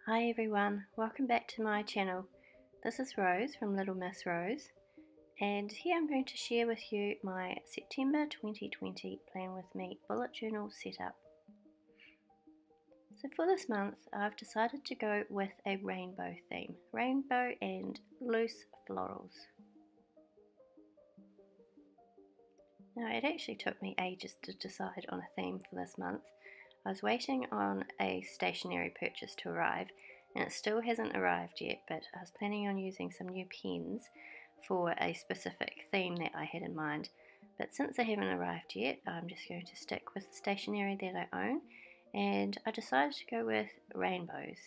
Hi everyone, welcome back to my channel. This is Rose from Little Miss Rose, and here I'm going to share with you my September 2020 Plan With Me bullet journal setup. So for this month I've decided to go with a rainbow theme, rainbow and loose florals. Now it actually took me ages to decide on a theme for this month. I was waiting on a stationery purchase to arrive, and it still hasn't arrived yet, but I was planning on using some new pens for a specific theme that I had in mind. But since they haven't arrived yet, I'm just going to stick with the stationery that I own, and I decided to go with rainbows.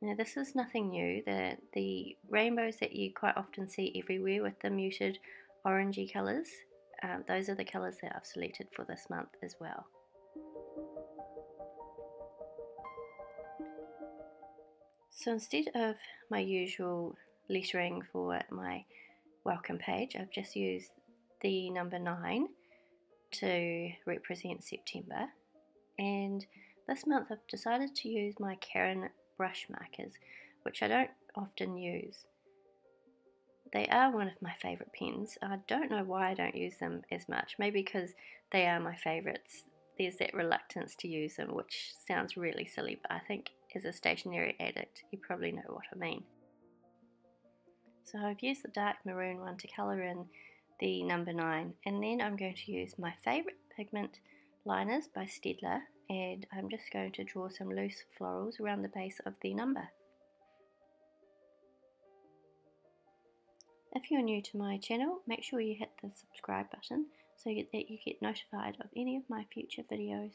Now this is nothing new. The rainbows that you quite often see everywhere with the muted orangey colours, those are the colours that I've selected for this month as well. So instead of my usual lettering for my welcome page, I've just used the number 9 to represent September, and this month I've decided to use my Caron brush markers, which I don't often use. They are one of my favourite pens. I don't know why I don't use them as much, maybe because they are my favourites. There's that reluctance to use them, which sounds really silly, but I think as a stationery addict you probably know what I mean. So I've used the dark maroon one to colour in the number 9, and then I'm going to use my favourite pigment liners by Staedtler, and I'm just going to draw some loose florals around the base of the number. If you're new to my channel, make sure you hit the subscribe button so that you get notified of any of my future videos.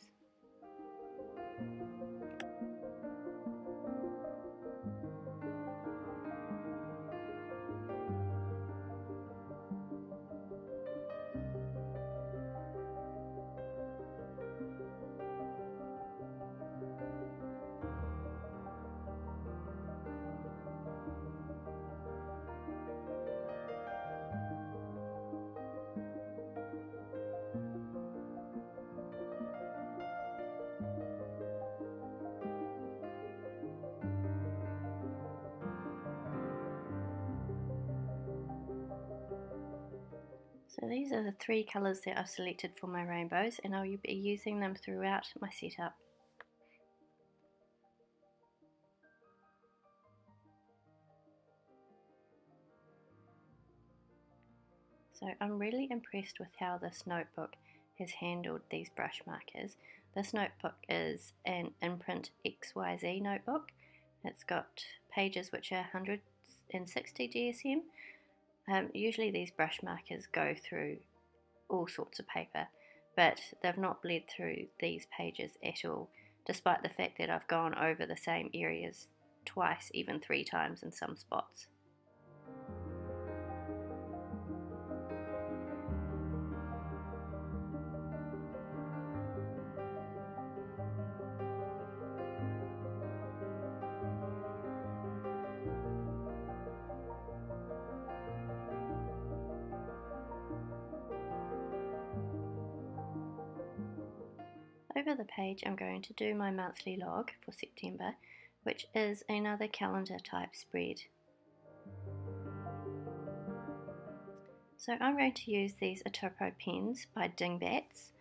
So these are the 3 colours that I've selected for my rainbows, and I'll be using them throughout my setup. So I'm really impressed with how this notebook has handled these brush markers. This notebook is an inprint.xyz notebook. It's got pages which are 160 GSM. Usually these brush markers go through all sorts of paper, but they've not bled through these pages at all, despite the fact that I've gone over the same areas twice, even 3 times in some spots. Over the page I'm going to do my monthly log for September, which is another calendar type spread. So I'm going to use these Autopro Pens by Dingbats,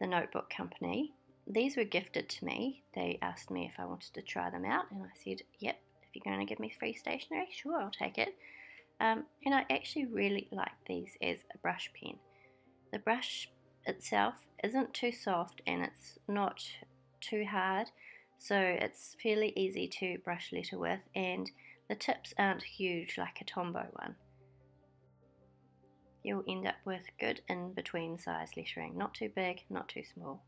the notebook company. These were gifted to me. They asked me if I wanted to try them out, and I said, yep, if you're going to give me free stationery, sure, I'll take it. And I actually really like these as a brush pen. The brush itself isn't too soft and it's not too hard, so it's fairly easy to brush letter with, and the tips aren't huge like a Tombow one. You'll end up with good in-between size lettering, not too big, not too small.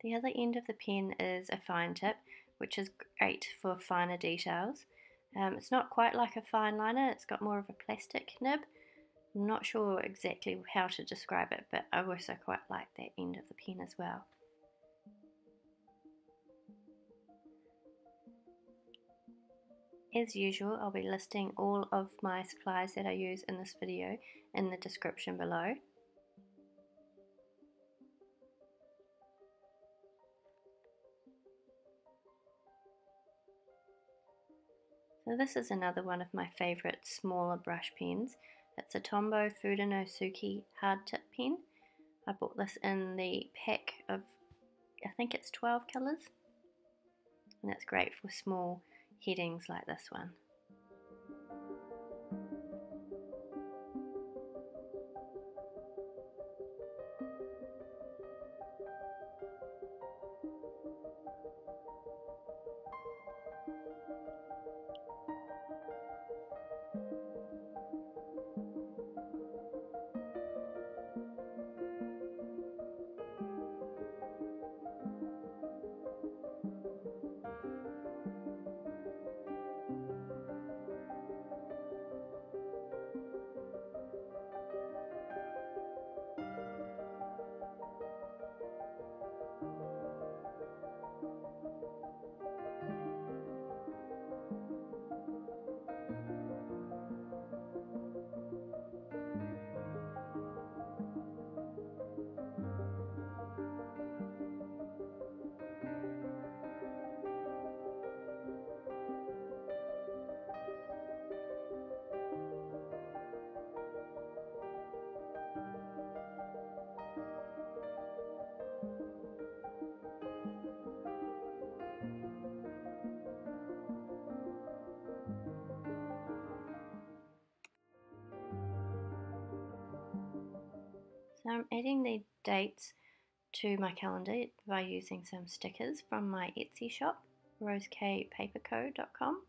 The other end of the pen is a fine tip, which is great for finer details. It's not quite like a fine liner, it's got more of a plastic nib. I'm not sure exactly how to describe it, but I also quite like that end of the pen as well. As usual, I'll be listing all of my supplies that I use in this video in the description below. So this is another one of my favourite smaller brush pens. It's a Tombow Fudenosuke hard tip pen. I bought this in the pack of, I think it's 12 colours, and it's great for small headings like this one. So I'm adding the dates to my calendar by using some stickers from my Etsy shop, rosekapaperco.com.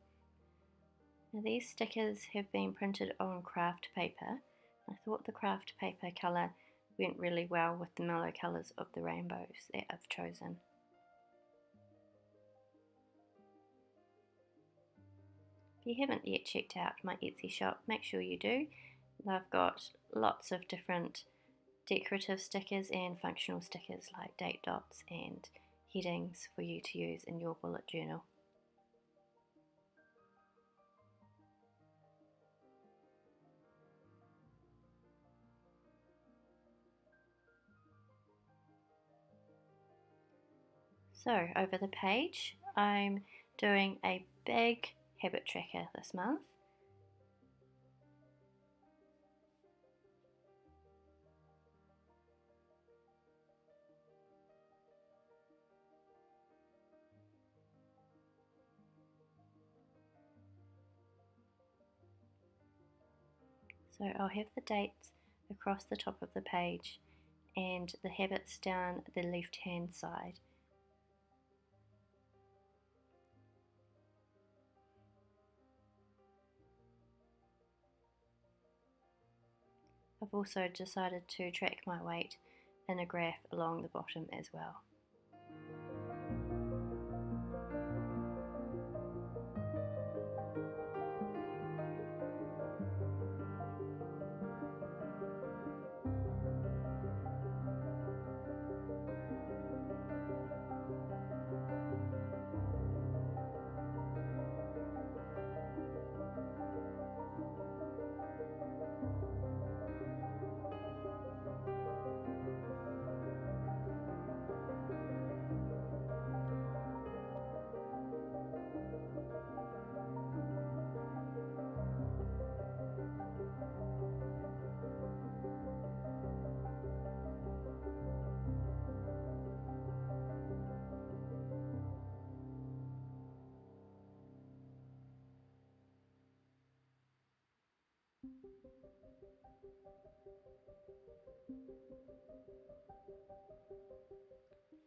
Now these stickers have been printed on craft paper. I thought the craft paper colour went really well with the mellow colours of the rainbows that I've chosen. If you haven't yet checked out my Etsy shop, make sure you do. I've got lots of different decorative stickers and functional stickers like date dots and headings for you to use in your bullet journal. So over the page, I'm doing a big habit tracker this month. So I'll have the dates across the top of the page and the habits down the left hand side. I've also decided to track my weight in a graph along the bottom as well.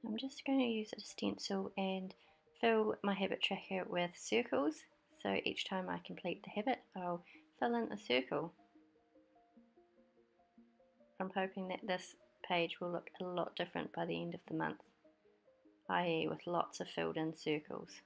I'm just going to use a stencil and fill my habit tracker with circles, so each time I complete the habit I'll fill in a circle. I'm hoping that this page will look a lot different by the end of the month, i.e. with lots of filled in circles.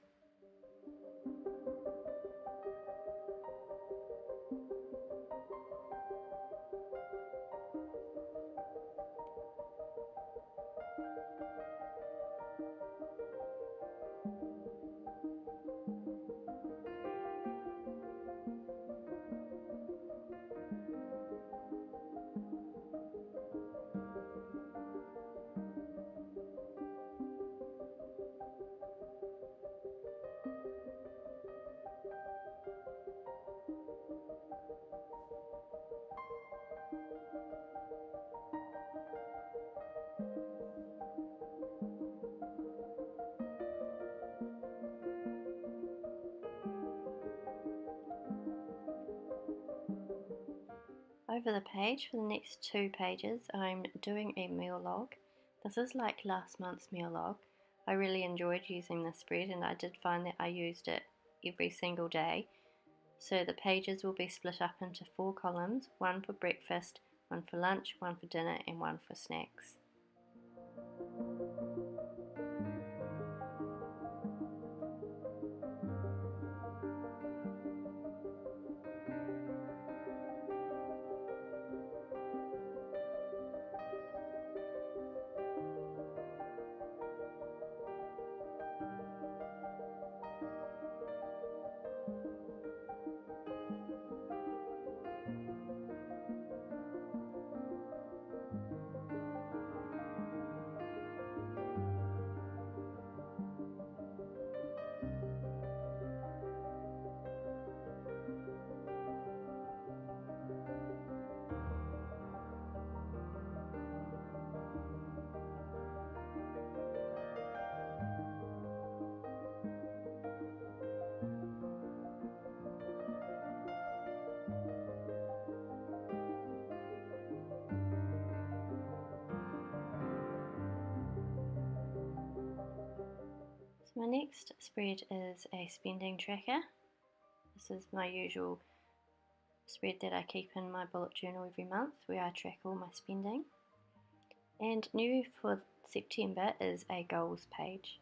over the page, for the next 2 pages, I'm doing a meal log. This is like last month's meal log. I really enjoyed using this spread, and I did find that I used it every single day. So the pages will be split up into 4 columns, one for breakfast, one for lunch, one for dinner, and one for snacks. So my next spread is a spending tracker. This is my usual spread that I keep in my bullet journal every month, where I track all my spending. And new for September is a goals page.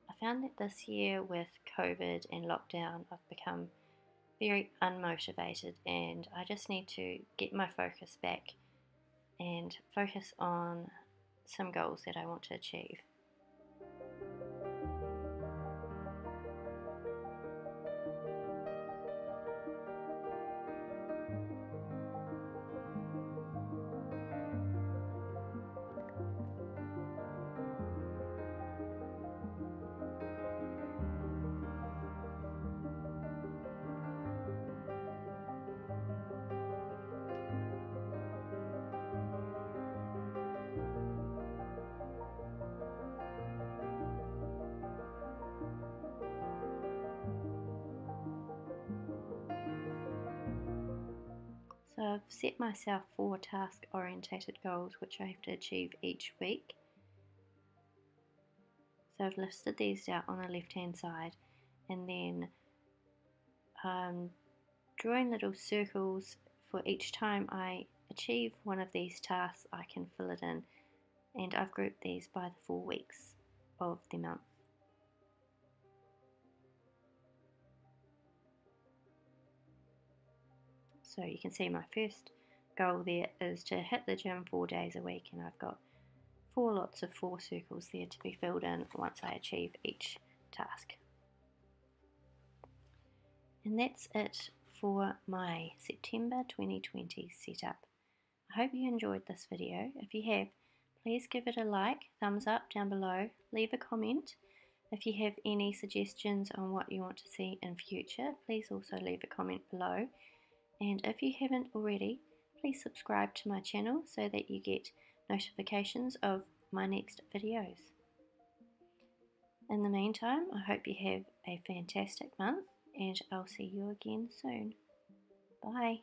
I found that this year with COVID and lockdown, I've become very unmotivated, and I just need to get my focus back and focus on some goals that I want to achieve. So I've set myself 4 task-orientated goals which I have to achieve each week. So I've listed these out on the left-hand side, and then drawing little circles for each time I achieve one of these tasks. I can fill it in, and I've grouped these by the 4 weeks of the month. So you can see my first goal there is to hit the gym 4 days a week, and I've got 4 lots of 4 circles there to be filled in once I achieve each task. And that's it for my September 2020 setup. I hope you enjoyed this video. If you have, please give it a like, thumbs up down below, leave a comment. If you have any suggestions on what you want to see in future, please also leave a comment below. And if you haven't already, please subscribe to my channel so that you get notifications of my next videos. In the meantime, I hope you have a fantastic month, and I'll see you again soon. Bye.